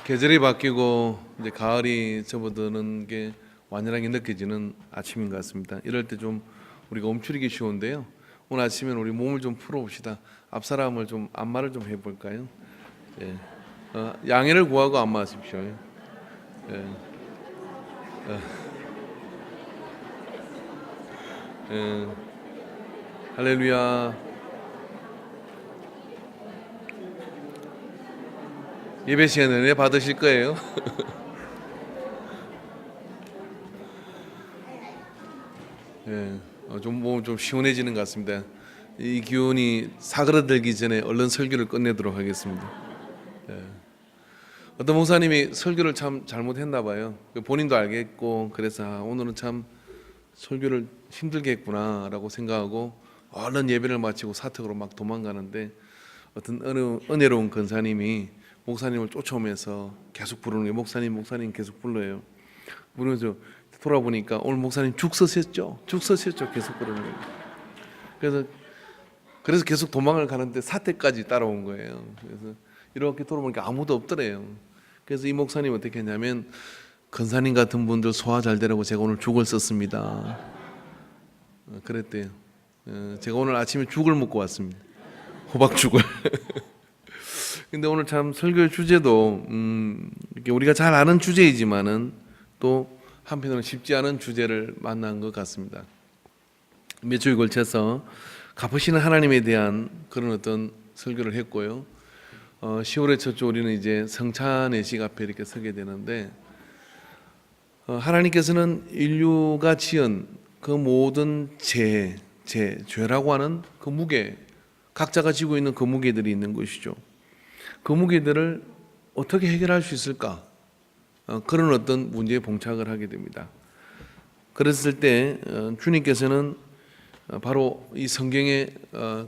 계절이 바뀌고 이제 가을이 접어드는 게 완연하게 느껴지는 아침인 것 같습니다. 이럴 때 좀 우리가 움츠리기 쉬운데요. 오늘 아침에는 우리 몸을 좀 풀어봅시다. 앞사람을 좀 안마를 좀 해볼까요? 예. 양해를 구하고 안마하십시오. 예. 예. 할렐루야. 예배 시간에 은혜 받으실 거예요. 예, 좀 몸 좀 시원해지는 것 같습니다. 이 기운이 사그라들기 전에 얼른 설교를 끝내도록 하겠습니다. 예. 어떤 목사님이 설교를 참 잘못했나 봐요. 본인도 알겠고 그래서 오늘은 참 설교를 힘들게 했구나라고 생각하고 얼른 예배를 마치고 사택으로 막 도망가는데 어떤 은혜로운 권사님이 목사님을 쫓아오면서 계속 부르는 거예요. 목사님 계속 불러요. 부르면서 돌아보니까 오늘 목사님 죽 서셨죠? 계속 부르는 거예요. 그래서 계속 도망을 가는데 사태까지 따라온 거예요. 그래서 이렇게 돌아보니까 아무도 없더래요. 그래서 이 목사님 어떻게 했냐면 권사님 같은 분들 소화 잘 되라고 제가 오늘 죽을 썼습니다. 그랬대요. 제가 오늘 아침에 죽을 먹고 왔습니다. 호박죽을. 근데 오늘 참 설교 주제도 이렇게 우리가 잘 아는 주제이지만은 또 한편으로는 쉽지 않은 주제를 만난 것 같습니다. 몇 주에 걸쳐서 갚으시는 하나님에 대한 그런 어떤 설교를 했고요. 10월의 첫 주 우리는 이제 성찬의 식 앞에 이렇게 서게 되는데 하나님께서는 인류가 지은 그 모든 죄라고 하는 그 무게, 각자가 지고 있는 그 무게들이 있는 것이죠. 그 무게들을 어떻게 해결할 수 있을까? 그런 어떤 문제에 봉착을 하게 됩니다. 그랬을 때 주님께서는 바로 이 성경의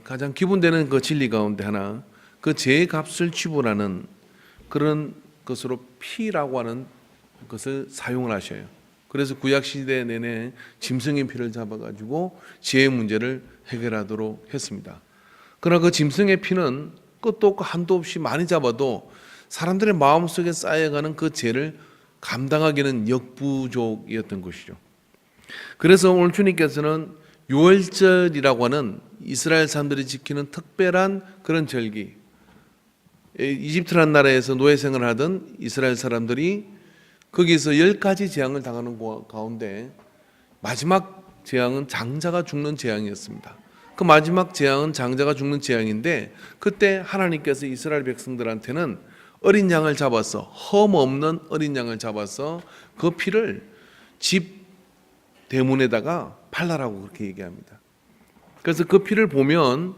가장 기본되는 그 진리 가운데 하나, 그 죄의 값을 지불하는 그런 것으로 피라고 하는 것을 사용을 하셔요. 그래서 구약 시대 내내 짐승의 피를 잡아가지고 죄의 문제를 해결하도록 했습니다. 그러나 그 짐승의 피는 끝도 없고 한도 없이 많이 잡아도 사람들의 마음속에 쌓여가는 그 죄를 감당하기는 역부족이었던 것이죠. 그래서 오늘 주님께서는 유월절이라고 하는 이스라엘 사람들이 지키는 특별한 그런 절기, 이집트라는 나라에서 노예 생활을 하던 이스라엘 사람들이 거기서 10가지 재앙을 당하는 가운데 마지막 재앙은 장자가 죽는 재앙이었습니다. 그 마지막 재앙은 장자가 죽는 재앙인데 그때 하나님께서 이스라엘 백성들한테는 어린 양을 잡아서 흠 없는 어린 양을 잡아서 그 피를 집 대문에다가 발라라고 그렇게 얘기합니다. 그래서 그 피를 보면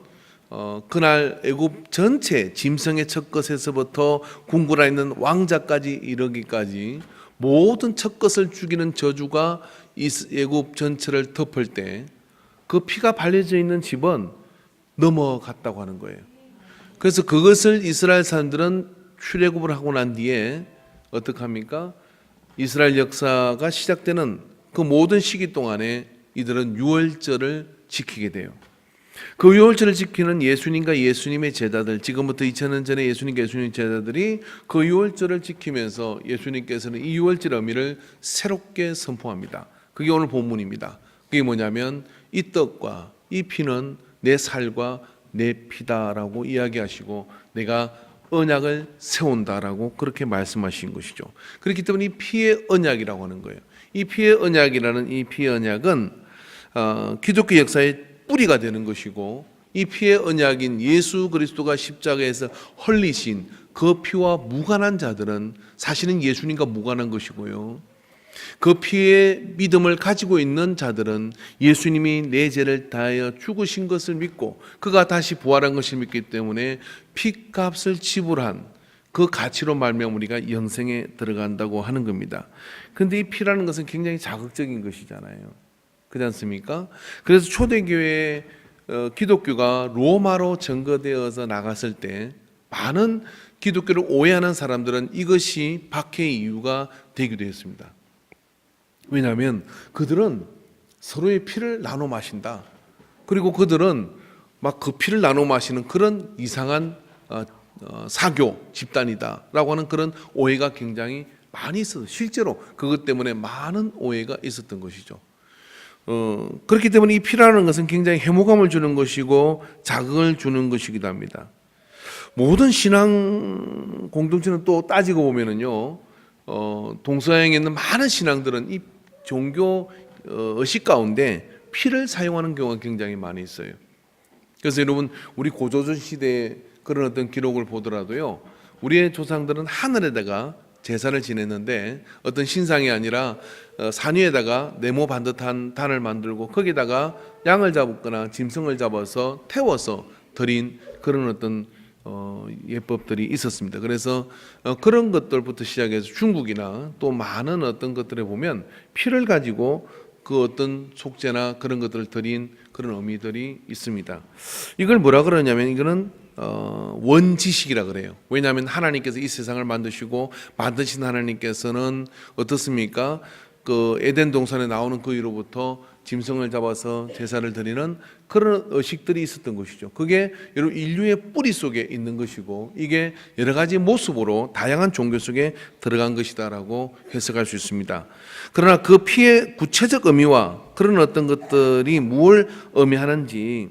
그날 애굽 전체 짐승의 첫 것에서부터 궁궐에 있는 왕자까지 이르기까지 모든 첫 것을 죽이는 저주가 애굽 전체를 덮을 때 그 피가 발려져 있는 집은 넘어갔다고 하는 거예요. 그래서 그것을 이스라엘 사람들은 출애굽을 하고 난 뒤에 어떻게 합니까? 이스라엘 역사가 시작되는 그 모든 시기 동안에 이들은 유월절을 지키게 돼요. 그 유월절을 지키는 예수님과 예수님의 제자들, 지금부터 2000년 전에 예수님과 예수님의 제자들이 그 유월절을 지키면서 예수님께서는 이 유월절 의미를 새롭게 선포합니다. 그게 오늘 본문입니다. 그게 뭐냐면 이 떡과 이 피는 내 살과 내 피다라고 이야기하시고 내가 언약을 세운다라고 그렇게 말씀하신 것이죠. 그렇기 때문에 이 피의 언약이라고 하는 거예요. 이 피의 언약이라는 이 피의 언약은 기독교 역사의 뿌리가 되는 것이고 이 피의 언약인 예수 그리스도가 십자가에서 흘리신 그 피와 무관한 자들은 사실은 예수님과 무관한 것이고요. 그 피의 믿음을 가지고 있는 자들은 예수님이 내 죄를 다하여 죽으신 것을 믿고 그가 다시 부활한 것을 믿기 때문에 피값을 지불한 그 가치로 말미암아 우리가 영생에 들어간다고 하는 겁니다. 그런데 이 피라는 것은 굉장히 자극적인 것이잖아요. 그렇지 않습니까? 그래서 초대교회 기독교가 로마로 전거되어서 나갔을 때 많은 기독교를 오해하는 사람들은 이것이 박해의 이유가 되기도 했습니다. 왜냐하면 그들은 서로의 피를 나눠 마신다. 그리고 그들은 막 그 피를 나눠 마시는 그런 이상한 사교 집단이다라고 하는 그런 오해가 굉장히 많이 있어요. 실제로 그것 때문에 많은 오해가 있었던 것이죠. 그렇기 때문에 이 피라는 것은 굉장히 해모감을 주는 것이고 자극을 주는 것이기도 합니다. 모든 신앙 공동체는 또 따지고 보면은요, 동서양에 있는 많은 신앙들은 이 종교 의식 가운데 피를 사용하는 경우가 굉장히 많이 있어요. 그래서 여러분, 우리 고조선 시대의 그런 어떤 기록을 보더라도요, 우리의 조상들은 하늘에다가 제사를 지냈는데 어떤 신상이 아니라 산 위에다가 네모 반듯한 단을 만들고 거기다가 양을 잡거나 짐승을 잡아서 태워서 드린 그런 어떤 예법들이 있었습니다. 그래서 그런 것들부터 시작해서 중국이나 또 많은 어떤 것들에 보면 피를 가지고 그 어떤 속죄나 그런 것들을 드린 그런 의미들이 있습니다. 이걸 뭐라 그러냐면 이거는 원지식이라 그래요. 왜냐하면 하나님께서 이 세상을 만드시고 만드신 하나님께서는 어떻습니까? 그 에덴 동산에 나오는 그 위로부터 짐승을 잡아서 제사를 드리는 그런 의식들이 있었던 것이죠. 그게 여러분 인류의 뿌리 속에 있는 것이고 이게 여러 가지 모습으로 다양한 종교 속에 들어간 것이다라고 해석할 수 있습니다. 그러나 그 피의 구체적 의미와 그런 어떤 것들이 무엇을 의미하는지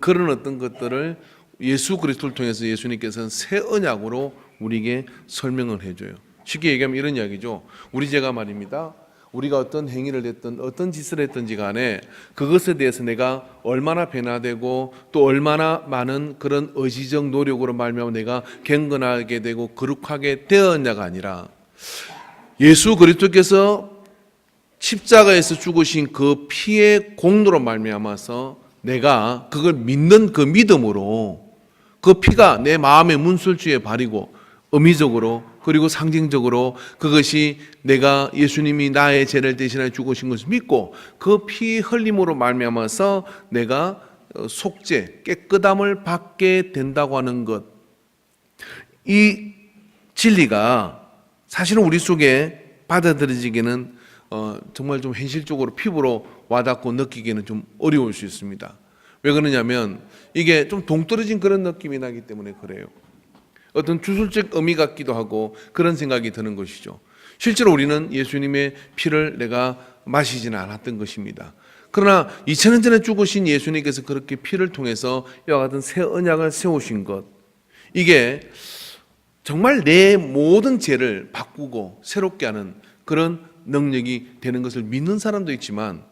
그런 어떤 것들을 예수 그리스도를 통해서 예수님께서는 새 언약으로 우리에게 설명을 해줘요. 쉽게 얘기하면 이런 이야기죠. 우리 제가 말입니다. 우리가 어떤 행위를 했든 어떤 짓을 했든지 간에 그것에 대해서 내가 얼마나 변화되고 또 얼마나 많은 그런 의지적 노력으로 말미암아 내가 경건하게 되고 거룩하게 되었냐가 아니라 예수 그리스도께서 십자가에서 죽으신 그 피의 공로로 말미암아서 내가 그걸 믿는 그 믿음으로 그 피가 내 마음의 문술주에 바리고 의미적으로 그리고 상징적으로 그것이 내가 예수님이 나의 죄를 대신하여 죽으신 것을 믿고 그 피 흘림으로 말미암아서 내가 속죄, 깨끗함을 받게 된다고 하는 것, 이 진리가 사실은 우리 속에 받아들여지기는 정말 좀 현실적으로 피부로 와닿고 느끼기는 좀 어려울 수 있습니다. 왜 그러냐면 이게 좀 동떨어진 그런 느낌이 나기 때문에 그래요. 어떤 주술적 의미 같기도 하고 그런 생각이 드는 것이죠. 실제로 우리는 예수님의 피를 내가 마시지는 않았던 것입니다. 그러나 2000년 전에 죽으신 예수님께서 그렇게 피를 통해서 이와 같은 새 언약을 세우신 것, 이게 정말 내 모든 죄를 바꾸고 새롭게 하는 그런 능력이 되는 것을 믿는 사람도 있지만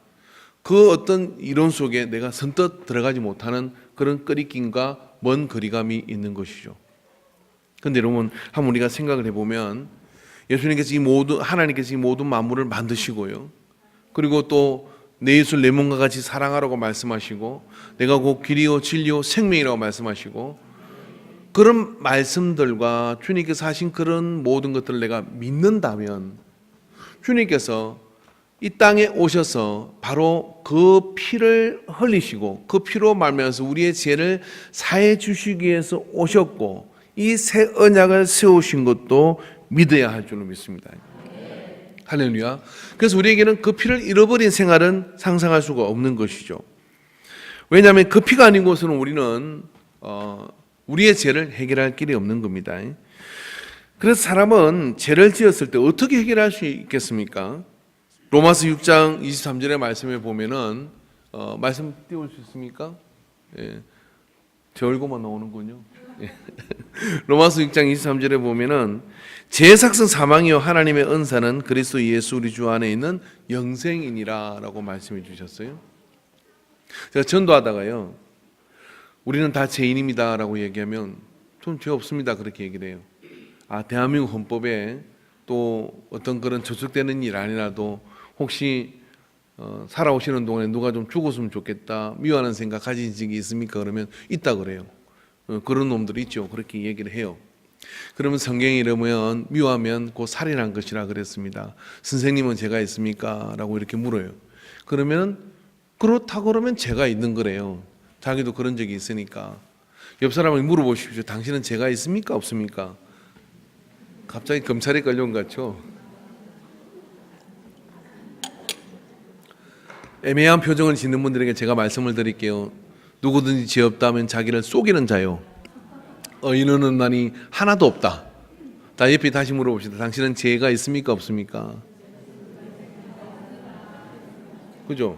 그 어떤 이론 속에 내가 선뜻 들어가지 못하는 그런 끄리낌과 먼 거리감이 있는 것이죠. 그런데 여러분, 한번 우리가 생각을 해보면 예수님께서 하나님께서 이 모든 만물을 만드시고요, 그리고 또 내 이웃을 내 몸과 같이 사랑하라고 말씀하시고 내가 곧 길이요 진리요 생명이라고 말씀하시고 그런 말씀들과 주님께서 하신 그런 모든 것들을 내가 믿는다면 주님께서 이 땅에 오셔서 바로 그 피를 흘리시고 그 피로 말미암아서 우리의 죄를 사해 주시기 위해서 오셨고 이 새 언약을 세우신 것도 믿어야 할 줄로 믿습니다. 할렐루야. 그래서 우리에게는 그 피를 잃어버린 생활은 상상할 수가 없는 것이죠. 왜냐하면 그 피가 아닌 곳은 우리는 우리의 죄를 해결할 길이 없는 겁니다. 그래서 사람은 죄를 지었을 때 어떻게 해결할 수 있겠습니까? 로마서 6장 23절의 말씀에 보면은 말씀 띄울 수 있습니까? 예. 제 얼굴만 나오는군요. 예. 로마서 6장 23절에 보면은 제 삭은 사망이요 하나님의 은사는 그리스도 예수 우리 주 안에 있는 영생이니라라고 말씀해 주셨어요. 제가 전도하다가요, 우리는 다 죄인입니다라고 얘기하면 전 죄 없습니다 그렇게 얘기를 해요. 대한민국 헌법에 또 어떤 그런 저촉되는 일 아니라도 혹시 살아오시는 동안에 누가 좀 죽었으면 좋겠다 미워하는 생각 가진 적이 있습니까? 그러면 있다 그래요. 그런 놈들이 있죠. 그렇게 얘기를 해요. 그러면 성경에 이르면 미워하면 곧 살인한 것이라 그랬습니다. 선생님은 죄가 있습니까? 라고 이렇게 물어요. 그러면 그렇다고 그러면 죄가 있는 거래요. 자기도 그런 적이 있으니까. 옆 사람을 물어보십시오. 당신은 죄가 있습니까? 없습니까? 갑자기 검찰에 끌려온 것 같죠? 애매한 표정을 짓는 분들에게 제가 말씀을 드릴게요. 누구든지 죄 없다면 자기를 속이는 자요. 이르는 난이 하나도 없다. 다 옆에 다시 물어봅시다. 당신은 죄가 있습니까 없습니까? 그죠?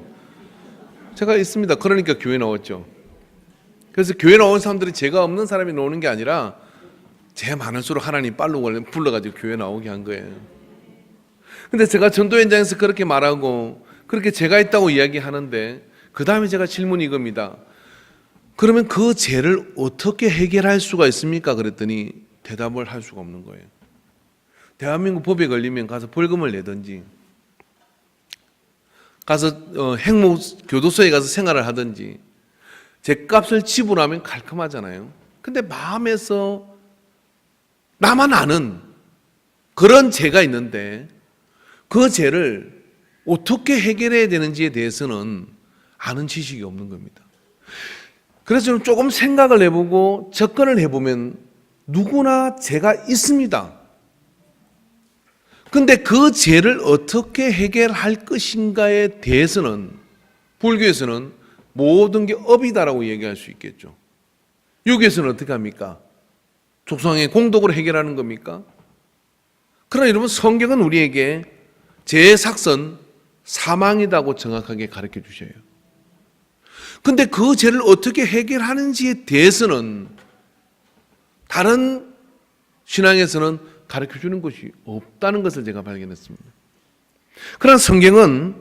제가 있습니다. 그러니까 교회 나왔죠. 그래서 교회 나온 사람들이 죄가 없는 사람이 나오는 게 아니라 죄 많을수록 하나님 빨로 불러가지고 교회 나오게 한 거예요. 근데 제가 전도 현장에서 그렇게 말하고 그렇게 죄가 있다고 이야기하는데 그 다음에 제가 질문이 이겁니다. 그러면 그 죄를 어떻게 해결할 수가 있습니까? 그랬더니 대답을 할 수가 없는 거예요. 대한민국 법에 걸리면 가서 벌금을 내든지 가서 교도소에 가서 생활을 하든지 죄값을 지불하면 깔끔하잖아요. 근데 마음에서 나만 아는 그런 죄가 있는데 그 죄를 어떻게 해결해야 되는지에 대해서는 아는 지식이 없는 겁니다. 그래서 저는 조금 생각을 해보고 접근을 해보면 누구나 죄가 있습니다. 근데 그 죄를 어떻게 해결할 것인가에 대해서는 불교에서는 모든 게 업이다라고 얘기할 수 있겠죠. 유교에서는 어떻게 합니까? 족상의 공덕으로 해결하는 겁니까? 그러나 여러분 성경은 우리에게 죄의 삭선 사망이라고 정확하게 가르쳐 주셔요. 근데 그 죄를 어떻게 해결하는지에 대해서는 다른 신앙에서는 가르쳐 주는 것이 없다는 것을 제가 발견했습니다. 그러나 성경은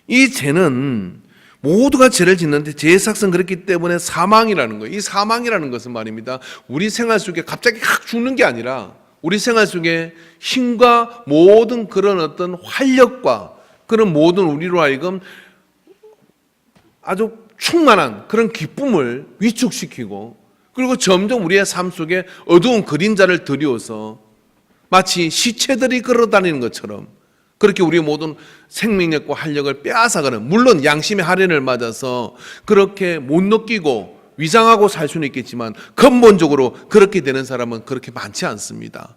이 죄는 모두가 죄를 짓는데 죄의 삭선 그렇기 때문에 사망이라는 거예요. 이 사망이라는 것은 말입니다. 우리 생활 속에 갑자기 확 죽는 게 아니라 우리 생활 속에 힘과 모든 그런 어떤 활력과 그런 모든 우리로 하여금 아주 충만한 그런 기쁨을 위축시키고 그리고 점점 우리의 삶 속에 어두운 그림자를 들이워서 마치 시체들이 걸어다니는 것처럼 그렇게 우리의 모든 생명력과 활력을 빼앗아가는, 물론 양심의 할인을 맞아서 그렇게 못 느끼고 위장하고 살 수는 있겠지만 근본적으로 그렇게 되는 사람은 그렇게 많지 않습니다.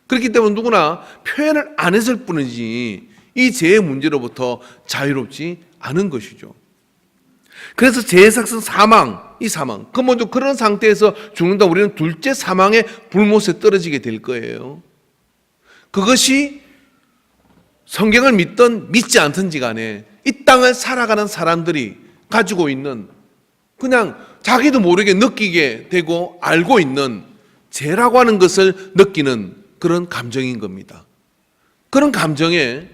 그렇기 때문에 누구나 표현을 안 했을 뿐이지 이 죄의 문제로부터 자유롭지 않은 것이죠. 그래서 죄의 삭선 사망, 이 사망, 근본적으로 그런 상태에서 죽는다. 우리는 둘째 사망의 불못에 떨어지게 될 거예요. 그것이 성경을 믿든 믿지 않든지 간에 이 땅을 살아가는 사람들이 가지고 있는 그냥 자기도 모르게 느끼게 되고 알고 있는 죄라고 하는 것을 느끼는 그런 감정인 겁니다. 그런 감정의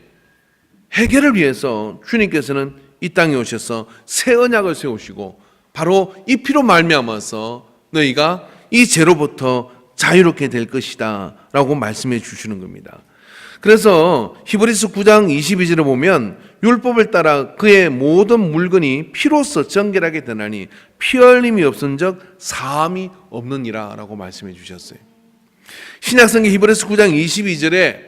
해결을 위해서 주님께서는 이 땅에 오셔서 새 언약을 세우시고 바로 이 피로 말미암아서 너희가 이 죄로부터 자유롭게 될 것이다 라고 말씀해 주시는 겁니다. 그래서 히브리서 9장 22절에 보면 율법을 따라 그의 모든 물건이 피로써 정결하게 되나니 피 흘림이 없은 적 사함이 없느니라 라고 말씀해 주셨어요. 신약성경 히브리서 9장 22절에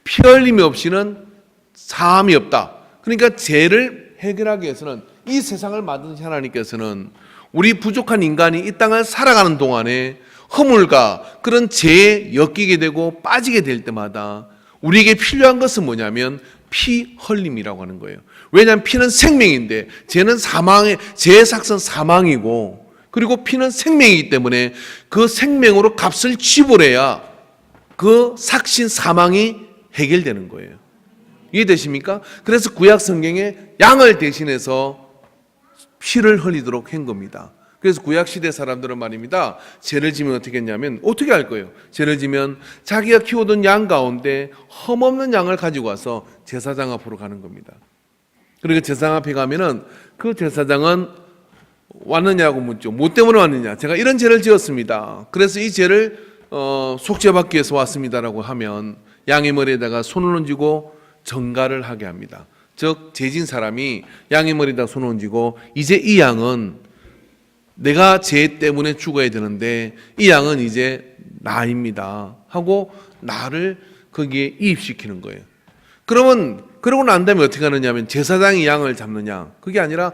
피 흘림이 없이는 사함이 없다. 그러니까 죄를 해결하기 위해서는 이 세상을 만드신 하나님께서는 우리 부족한 인간이 이 땅을 살아가는 동안에 허물과 그런 죄에 엮이게 되고 빠지게 될 때마다 우리에게 필요한 것은 뭐냐면 피 흘림이라고 하는 거예요. 왜냐하면 피는 생명인데 죄는 죄의 삭선 사망이고 그리고 피는 생명이기 때문에 그 생명으로 값을 지불해야 그 삭신 사망이 해결되는 거예요. 이해되십니까? 그래서 구약 성경에 양을 대신해서 피를 흘리도록 한 겁니다. 그래서 구약 시대 사람들은 말입니다. 죄를 지면 어떻게 했냐면 어떻게 할 거예요? 죄를 지면 자기가 키우던 양 가운데 흠없는 양을 가지고 와서 제사장 앞으로 가는 겁니다. 그리고 제사장 앞에 가면은 그 제사장은 왔느냐고 묻죠. 뭐 때문에 왔느냐? 제가 이런 죄를 지었습니다. 그래서 이 죄를 속죄받기 위해서 왔습니다라고 하면 양의 머리에다가 손을 얹고 정가를 하게 합니다. 즉 죄진 사람이 양의 머리에다 손을 얹고 이제 이 양은 내가 죄 때문에 죽어야 되는데 이 양은 이제 나입니다 하고 나를 거기에 이입시키는 거예요. 그러고 난 다음에 어떻게 하느냐면 제사장이 양을 잡느냐, 그게 아니라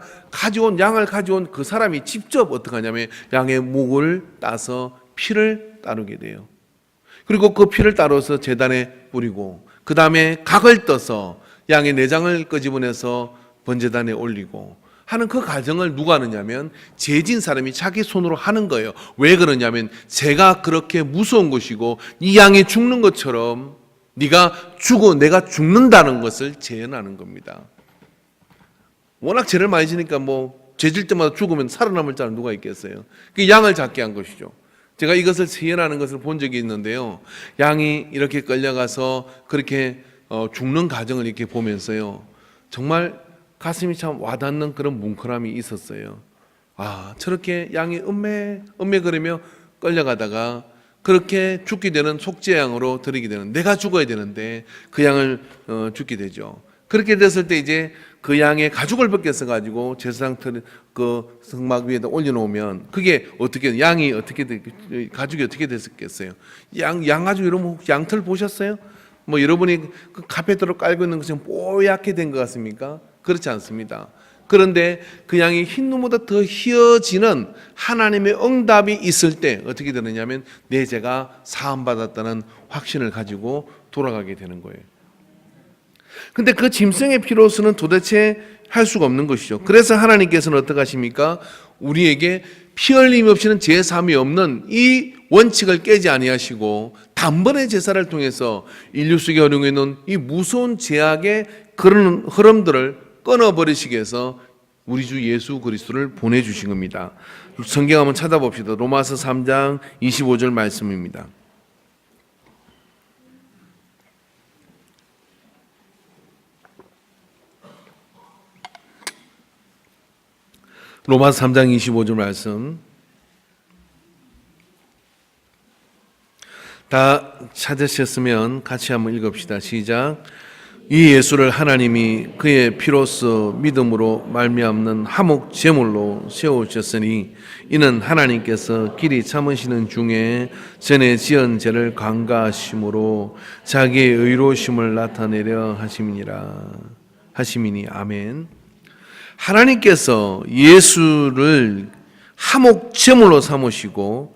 양을 가져온 그 사람이 직접 어떻게 하냐면 양의 목을 따서 피를 따르게 돼요. 그리고 그 피를 따라서 제단에 뿌리고 그 다음에 각을 떠서 양의 내장을 끄집어내서 번제단에 올리고 하는 그 과정을 누가 하느냐면 죄진 사람이 자기 손으로 하는 거예요. 왜 그러냐면 제가 그렇게 무서운 것이고 이 양이 죽는 것처럼 네가 죽어 내가 죽는다는 것을 재현하는 겁니다. 워낙 죄를 많이 지니까 뭐 죄질 때마다 죽으면 살아남을 자는 누가 있겠어요. 그 양을 잡게 한 것이죠. 제가 이것을 재현하는 것을 본 적이 있는데요. 양이 이렇게 끌려가서 그렇게 죽는 과정을 이렇게 보면서요. 정말 가슴이 참 와닿는 그런 뭉클함이 있었어요. 아, 저렇게 양이 음매거리며 끌려가다가 그렇게 죽게 되는 속죄양으로 드리게 되는, 내가 죽어야 되는데 그 양을 죽게 되죠. 그렇게 됐을 때 이제 그 양의 가죽을 벗겨서 가지고 제사장 그 성막 위에다 올려놓으면 그게 어떻게 양이 어떻게 가죽이 어떻게 됐겠어요? 양 가죽 이러면 양털 보셨어요? 뭐 여러분이 그 카페트로 깔고 있는 것처럼 뽀얗게 된 것 같습니까? 그렇지 않습니다. 그런데 그 양이 흰 눈보다 더 희어지는 하나님의 응답이 있을 때 어떻게 되느냐면 내 죄가 사함받았다는 확신을 가지고 돌아가게 되는 거예요. 근데 그 짐승의 피로서는 도대체 할 수가 없는 것이죠. 그래서 하나님께서는 어떻게 하십니까? 우리에게 피 흘림 없이는 제사함이 없는 이 원칙을 깨지 아니하시고 단번에 제사를 통해서 인류 속에 흐르고 있는 이 무서운 죄악의 그런 흐름들을 끊어버리시기 위해서 우리 주 예수 그리스도를 보내주신 겁니다. 성경 한번 찾아봅시다. 로마서 3장 25절 말씀입니다. 로마서 3장 25절 말씀 다 찾으셨으면 같이 한번 읽읍시다. 시작. 이 예수를 하나님이 그의 피로써 믿음으로 말미암는 화목 제물로 세우셨으니 이는 하나님께서 길이 참으시는 중에 전에 지은 죄를 강가하심으로 자기의 의로우심을 나타내려 하심이니 아멘. 하나님께서 예수를 화목 제물로 삼으시고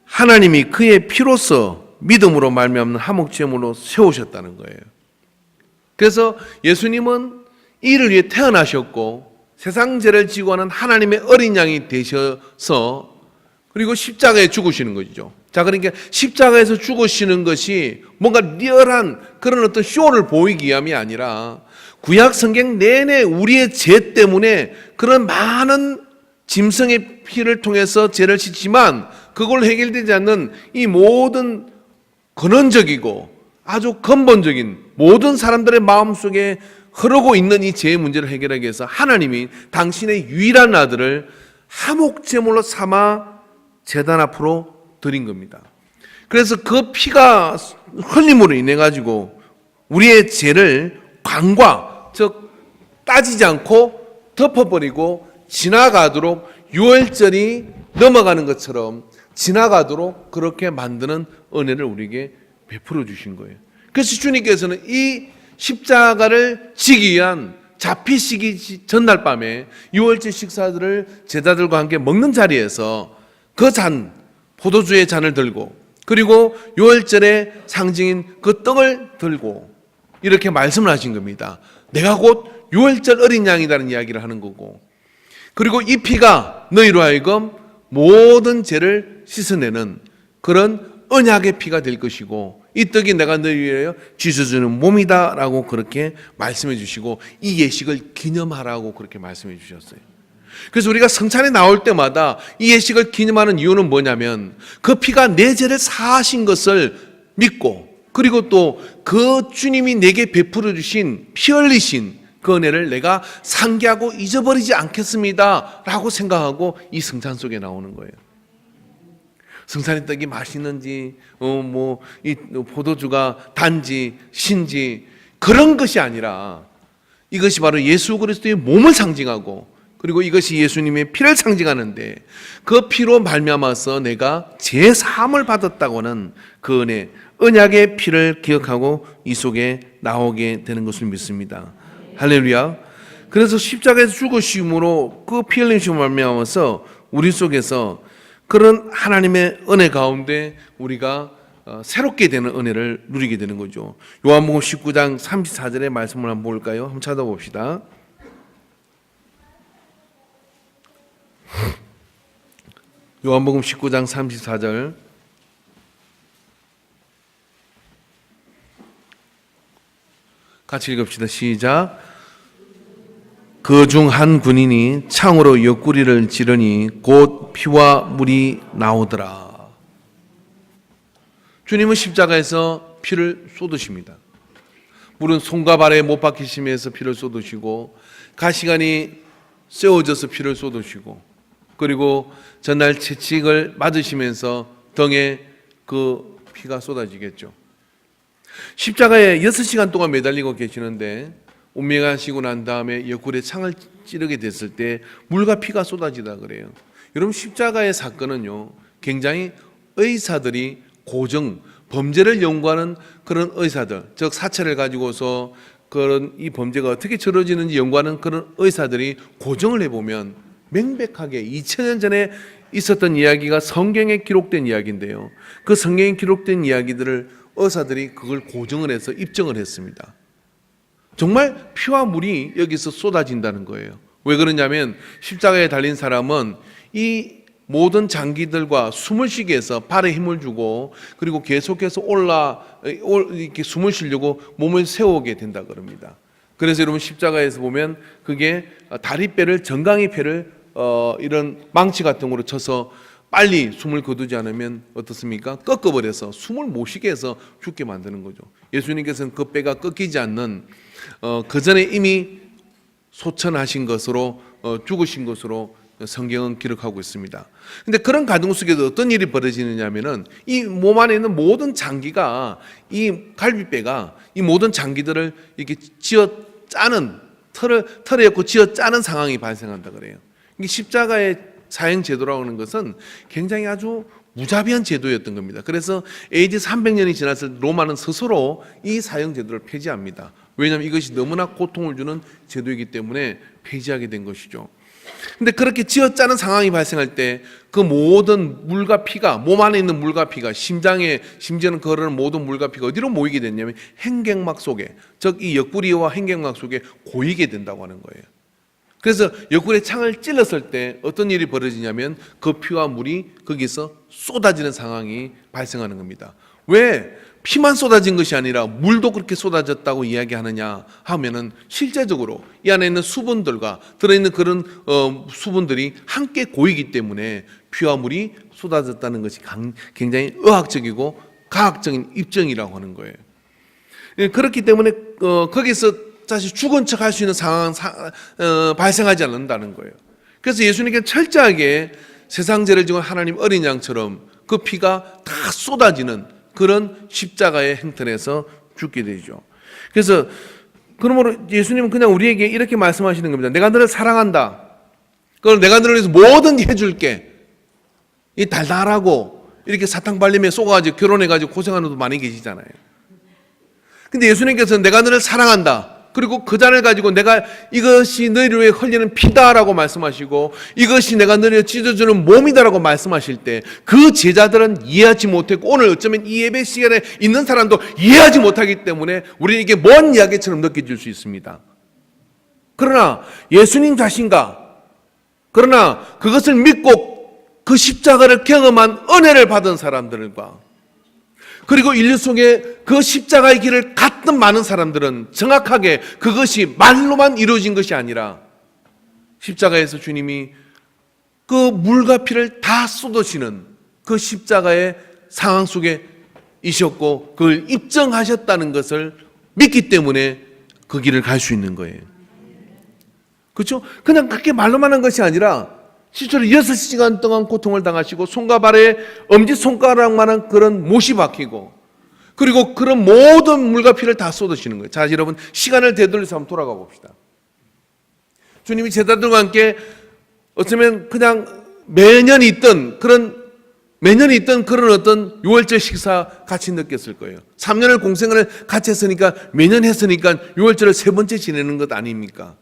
하나님이 그의 피로써 믿음으로 말미암는 화목 제물로 세우셨다는 거예요. 그래서 예수님은 이를 위해 태어나셨고 세상 죄를 지고 하는 하나님의 어린 양이 되셔서 그리고 십자가에 죽으시는 거죠. 자, 그러니까 십자가에서 죽으시는 것이 뭔가 리얼한 그런 어떤 쇼를 보이기 위함이 아니라 구약 성경 내내 우리의 죄 때문에 그런 많은 짐승의 피를 통해서 죄를 씻지만 그걸 해결되지 않는 이 모든 근원적이고 아주 근본적인 모든 사람들의 마음속에 흐르고 있는 이 죄의 문제를 해결하기 위해서 하나님이 당신의 유일한 아들을 화목제물로 삼아 제단 앞으로 드린 겁니다. 그래서 그 피가 흘림으로 인해 가지고 우리의 죄를 관과 즉 따지지 않고 덮어버리고 지나가도록 유월절이 넘어가는 것처럼 지나가도록 그렇게 만드는 은혜를 우리에게 베풀어 주신 거예요. 그래서 주님께서는 이 십자가를 지기 위한 잡히시기 전날 밤에 유월절 식사들을 제자들과 함께 먹는 자리에서 그 잔, 포도주의 잔을 들고 그리고 유월절의 상징인 그 떡을 들고 이렇게 말씀을 하신 겁니다. 내가 곧 유월절 어린 양이라는 이야기를 하는 거고 그리고 이 피가 너희로 하여금 모든 죄를 씻어내는 그런 언약의 피가 될 것이고 이 떡이 내가 너희 위하여 쥐어주는 몸이다 라고 그렇게 말씀해 주시고 이 예식을 기념하라고 그렇게 말씀해 주셨어요. 그래서 우리가 성찬에 나올 때마다 이 예식을 기념하는 이유는 뭐냐면 그 피가 내 죄를 사하신 것을 믿고 그리고 또 그 주님이 내게 베풀어 주신 피 흘리신 그 은혜를 내가 상기하고 잊어버리지 않겠습니다 라고 생각하고 이 성찬 속에 나오는 거예요. 성찬의 떡이 맛있는지 이 포도주가 단지 신지 그런 것이 아니라 이것이 바로 예수 그리스도의 몸을 상징하고 그리고 이것이 예수님의 피를 상징하는데 그 피로 말미암아서 내가 제 사함을 받았다고는 그 은혜 언약의 피를 기억하고 이 속에 나오게 되는 것을 믿습니다. 할렐루야. 그래서 십자가에서 죽으심으로 그 피 흘리심을 말미암아서 우리 속에서 그런 하나님의 은혜 가운데 우리가 새롭게 되는 은혜를 누리게 되는 거죠. 요한복음 19장 34절의 말씀을 한번 볼까요? 한번 찾아봅시다. 요한복음 19장 34절 같이 읽읍시다. 시작. 그 중 한 군인이 창으로 옆구리를 찌르니 곧 피와 물이 나오더라. 주님은 십자가에서 피를 쏟으십니다. 물은 손과 발에 못 박히시면서 피를 쏟으시고, 가시관이 세워져서 피를 쏟으시고, 그리고 전날 채찍을 맞으시면서 등에 그 피가 쏟아지겠죠. 십자가에 6시간 동안 매달리고 계시는데 운명하시고 난 다음에 옆구리에 창을 찌르게 됐을 때 물과 피가 쏟아지다 그래요. 여러분, 십자가의 사건은요, 굉장히 의사들이 고정, 범죄를 연구하는 그런 의사들, 즉 사체를 가지고서 그런 이 범죄가 어떻게 저러지는지 연구하는 그런 의사들이 고정을 해보면 명백하게 2000년 전에 있었던 이야기가 성경에 기록된 이야기인데요, 그 성경에 기록된 이야기들을 의사들이 그걸 고정을 해서 입증을 했습니다. 정말 피와 물이 여기서 쏟아진다는 거예요. 왜 그러냐면 십자가에 달린 사람은 이 모든 장기들과 숨을 쉬게 해서 발에 힘을 주고, 그리고 계속해서 이렇게 숨을 쉬려고 몸을 세우게 된다 그럽니다. 그래서 여러분, 십자가에서 보면 그게 다리뼈를, 정강이 뼈를 이런 망치 같은 거로 쳐서 빨리 숨을 거두지 않으면 어떻습니까? 꺾어버려서 숨을 못 쉬게 해서 죽게 만드는 거죠. 예수님께서는 그 뼈가 꺾이지 않는 그 전에 이미 소천하신 것으로 죽으신 것으로 성경은 기록하고 있습니다. 근데 그런 가동 속에도 어떤 일이 벌어지느냐 하면은 이 몸 안에 있는 모든 장기가, 이 갈비뼈가 이 모든 장기들을 이렇게 쥐어 짜는, 털에 엮고 쥐어 짜는 상황이 발생한다 그래요. 이게 십자가의 사형 제도라고 하는 것은 굉장히 아주 무자비한 제도였던 겁니다. 그래서 AD 300년이 지났을 때 로마는 스스로 이 사형 제도를 폐지합니다. 왜냐하면 이것이 너무나 고통을 주는 제도이기 때문에 폐지하게 된 것이죠. 근데 그렇게 쥐어짜는 상황이 발생할 때 그 모든 물과 피가, 몸 안에 있는 물과 피가, 심지어는 그런 모든 물과 피가 어디로 모이게 됐냐면 행경막 속에, 즉 이 옆구리와 행경막 속에 고이게 된다고 하는 거예요. 그래서 옆구리에 창을 찔렀을 때 어떤 일이 벌어지냐면 그 피와 물이 거기서 쏟아지는 상황이 발생하는 겁니다. 왜 피만 쏟아진 것이 아니라 물도 그렇게 쏟아졌다고 이야기하느냐 하면은, 실제적으로 이 안에 있는 수분들과 들어있는 그런 수분들이 함께 고이기 때문에 피와 물이 쏟아졌다는 것이 굉장히 의학적이고 과학적인 입증이라고 하는 거예요. 그렇기 때문에 거기서 사실 죽은 척 할 수 있는 상황은 발생하지 않는다는 거예요. 그래서 예수님께 철저하게 세상 죄를 지고 하나님 어린 양처럼 그 피가 다 쏟아지는 그런 십자가의 형편에서 죽게 되죠. 그래서 그러므로 예수님은 그냥 우리에게 이렇게 말씀하시는 겁니다. 내가 너를 사랑한다. 그걸 내가 너를 위해서 뭐든지 해줄게. 이 달달하고 이렇게 사탕 발림에 쏘가지고 결혼해가지고 고생하는 분도 많이 계시잖아요. 근데 예수님께서는 내가 너를 사랑한다. 그리고 그 잔을 가지고 내가 이것이 너희를 위해 흘리는 피다라고 말씀하시고, 이것이 내가 너희를 찢어주는 몸이다라고 말씀하실 때 그 제자들은 이해하지 못했고, 오늘 어쩌면 이 예배 시간에 있는 사람도 이해하지 못하기 때문에 우리는 이게 먼 이야기처럼 느껴질 수 있습니다. 그러나 예수님 자신과, 그러나 그것을 믿고 그 십자가를 경험한 은혜를 받은 사람들과, 그리고 인류 속에 그 십자가의 길을 갔던 많은 사람들은 정확하게 그것이 말로만 이루어진 것이 아니라 십자가에서 주님이 그 물과 피를 다 쏟으시는 그 십자가의 상황 속에 있었고 그걸 입증하셨다는 것을 믿기 때문에 그 길을 갈 수 있는 거예요. 그렇죠? 그냥 그렇게 말로만 한 것이 아니라 실제로 6시간 동안 고통을 당하시고 손과 발에 엄지손가락만한 그런 못이 박히고, 그리고 그런 모든 물과 피를 다 쏟으시는 거예요. 자, 여러분, 시간을 되돌려서 한번 돌아가 봅시다. 주님이 제자들과 함께 어쩌면 그냥 매년 있던 그런 어떤 유월절 식사 같이 느꼈을 거예요. 3년을 공생을 같이 했으니까, 매년 했으니까 유월절을 3번째 지내는 것 아닙니까?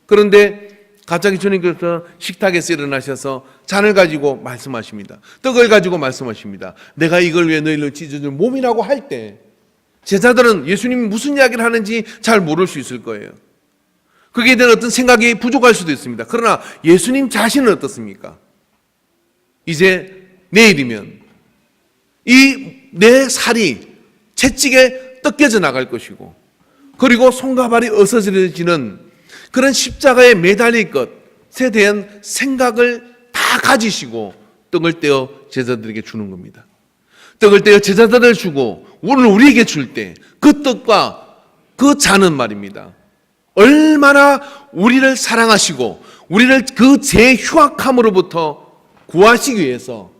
그런데 갑자기 주님께서 식탁에서 일어나셔서 잔을 가지고 말씀하십니다. 떡을 가지고 말씀하십니다. 내가 이걸 위해 너희를 찢어줄 몸이라고 할 때 제자들은 예수님이 무슨 이야기를 하는지 잘 모를 수 있을 거예요. 거기에 대한 어떤 생각이 부족할 수도 있습니다. 그러나 예수님 자신은 어떻습니까? 이제 내일이면 이 내 살이 채찍에 뜯겨져 나갈 것이고, 그리고 손과 발이 어스러지는 그런 십자가에 매달릴 것에 대한 생각을 다 가지시고 떡을 떼어 제자들에게 주는 겁니다. 떡을 떼어 제자들을 주고 오늘 우리에게 줄 때 그 떡과 그 잔은 말입니다, 얼마나 우리를 사랑하시고 우리를 그 죄의 흉악함으로부터 구하시기 위해서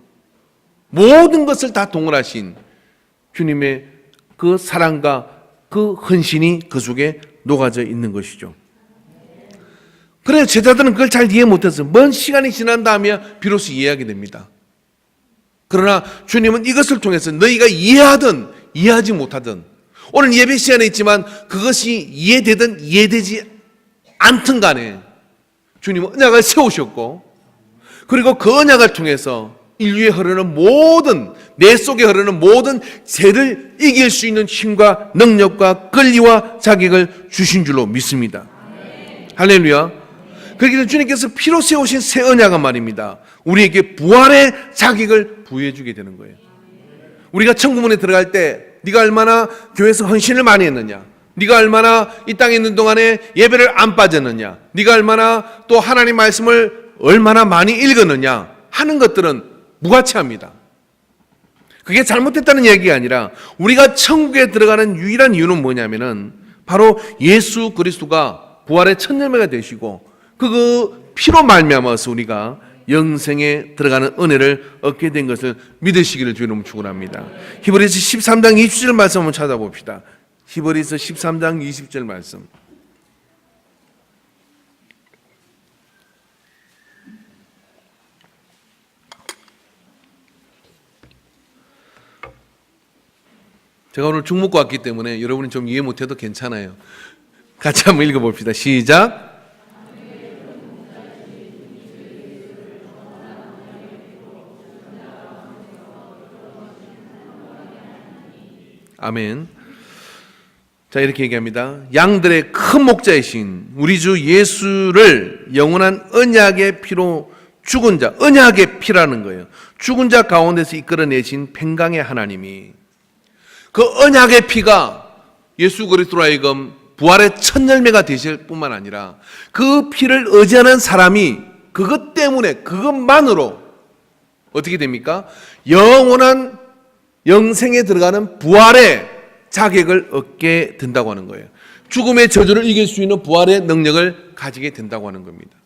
모든 것을 다 동원하신 주님의 그 사랑과 그 헌신이 그 속에 녹아져 있는 것이죠. 그래서 제자들은 그걸 잘 이해 못했어요. 먼 시간이 지난 다음에 비로소 이해하게 됩니다. 그러나 주님은 이것을 통해서 너희가 이해하든 이해하지 못하든, 오늘 예배 시간에 있지만 그것이 이해되든 이해되지 않든 간에 주님은 언약을 세우셨고, 그리고 그 언약을 통해서 인류에 흐르는 모든, 내 속에 흐르는 모든 죄를 이길 수 있는 힘과 능력과 권리와 자격을 주신 줄로 믿습니다. 할렐루야. 그렇기 때문에 주님께서 피로 세우신 새 언약은 말입니다, 우리에게 부활의 자격을 부여해 주게 되는 거예요. 우리가 천국문에 들어갈 때 네가 얼마나 교회에서 헌신을 많이 했느냐, 네가 얼마나 이 땅에 있는 동안에 예배를 안 빠졌느냐, 네가 얼마나 또 하나님 말씀을 얼마나 많이 읽었느냐 하는 것들은 무가치합니다. 그게 잘못됐다는 얘기가 아니라 우리가 천국에 들어가는 유일한 이유는 뭐냐면은 바로 예수 그리스도가 부활의 첫 열매가 되시고 그 피로 말미암아서 우리가 영생에 들어가는 은혜를 얻게 된 것을 믿으시기를 주의 이름으로 축원합니다. 히브리서 13장 20절 말씀 한번 찾아봅시다. 히브리서 13장 20절 말씀. 제가 오늘 죽 먹고 왔기 때문에 여러분이 좀 이해 못해도 괜찮아요. 같이 한번 읽어봅시다. 시작. 아멘. 자, 이렇게 얘기합니다. 양들의 큰 목자이신 우리 주 예수를 영원한 언약의 피로 죽은 자, 언약의 피라는 거예요. 죽은 자 가운데서 이끌어내신 평강의 하나님이 그 언약의 피가 예수 그리스도로 하여금 부활의 첫 열매가 되실 뿐만 아니라 그 피를 의지하는 사람이 그것 때문에, 그것만으로 어떻게 됩니까? 영원한 영생에 들어가는 부활의 자격을 얻게 된다고 하는 거예요. 죽음의 저주를 이길 수 있는 부활의 능력을 가지게 된다고 하는 겁니다.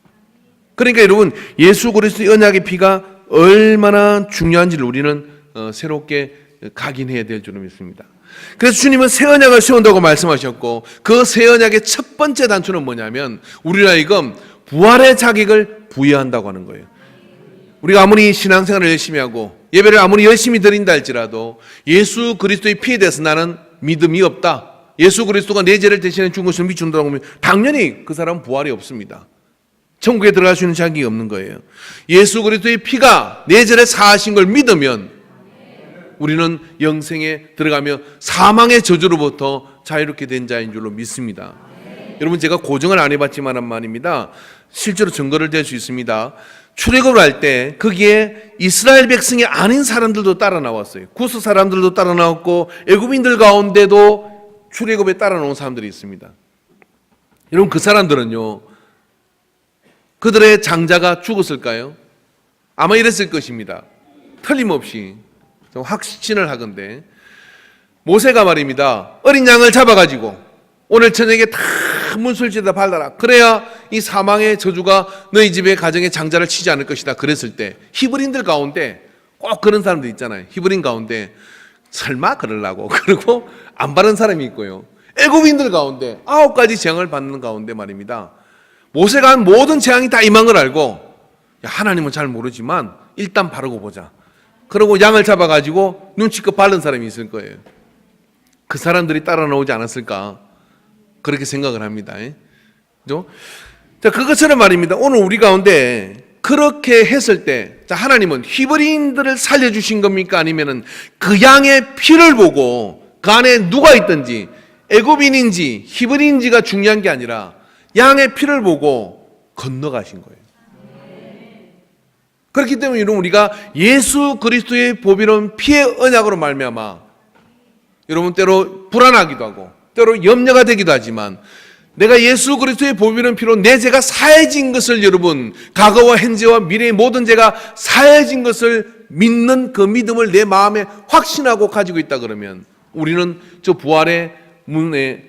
그러니까 여러분, 예수 그리스도의 언약의 피가 얼마나 중요한지를 우리는 새롭게 각인해야 될 줄로 믿습니다. 그래서 주님은 새 언약을 세운다고 말씀하셨고, 그 새 언약의 첫 번째 단초는 뭐냐면 우리로 하여금 부활의 자격을 부여한다고 하는 거예요. 우리가 아무리 신앙생활을 열심히 하고 예배를 아무리 열심히 드린다 할지라도 예수 그리스도의 피에 대해서 나는 믿음이 없다, 예수 그리스도가 내 죄를 대신해 죽은 것을 믿는다고 하면 당연히 그 사람은 부활이 없습니다. 천국에 들어갈 수 있는 자격이 없는 거예요. 예수 그리스도의 피가 내 죄를 사하신 걸 믿으면 우리는 영생에 들어가며 사망의 저주로부터 자유롭게 된 자인 줄로 믿습니다. 여러분, 제가 고정을 안 해봤지만 말입니다, 실제로 증거를 댈 수 있습니다. 출애굽을 할 때 거기에 이스라엘 백성이 아닌 사람들도 따라 나왔어요. 구스 사람들도 따라 나왔고 애굽인들 가운데도 출애굽에 따라 나온 사람들이 있습니다. 여러분, 그 사람들은요, 그들의 장자가 죽었을까요? 아마 이랬을 것입니다. 틀림없이. 확신을 하건대 모세가 말입니다, 어린 양을 잡아가지고 오늘 저녁에 다 문술지에다 발라라, 그래야 이 사망의 저주가 너희 집의 가정의 장자를 치지 않을 것이다. 그랬을 때 히브리인들 가운데 꼭 그런 사람들 있잖아요. 히브리인 가운데 설마 그러려고 그러고 안 바른 사람이 있고요, 애굽인들 가운데 9가지 재앙을 받는 가운데 말입니다, 모세가 한 모든 재앙이 다 임한 걸 알고, 야, 하나님은 잘 모르지만 일단 바르고 보자. 그러고 양을 잡아가지고 눈치껏 바른 사람이 있을 거예요. 그 사람들이 따라 나오지 않았을까, 그렇게 생각을 합니다. 그죠? 자, 그것처럼 말입니다, 오늘 우리 가운데 그렇게 했을 때, 자, 하나님은 히브리인들을 살려주신 겁니까? 아니면은 그 양의 피를 보고 그 안에 누가 있든지 애굽인인지 히브리인지가 중요한 게 아니라 양의 피를 보고 건너가신 거예요. 그렇기 때문에 여러분, 우리가 예수 그리스도의 보배로운 피의 언약으로 말미암아 여러분 때로 불안하기도 하고 때로 염려가 되기도 하지만, 내가 예수 그리스도의 보배로운 피로 내 죄가 사해진 것을, 여러분 과거와 현재와 미래의 모든 죄가 사해진 것을 믿는 그 믿음을 내 마음에 확신하고 가지고 있다 그러면, 우리는 저 부활의 문에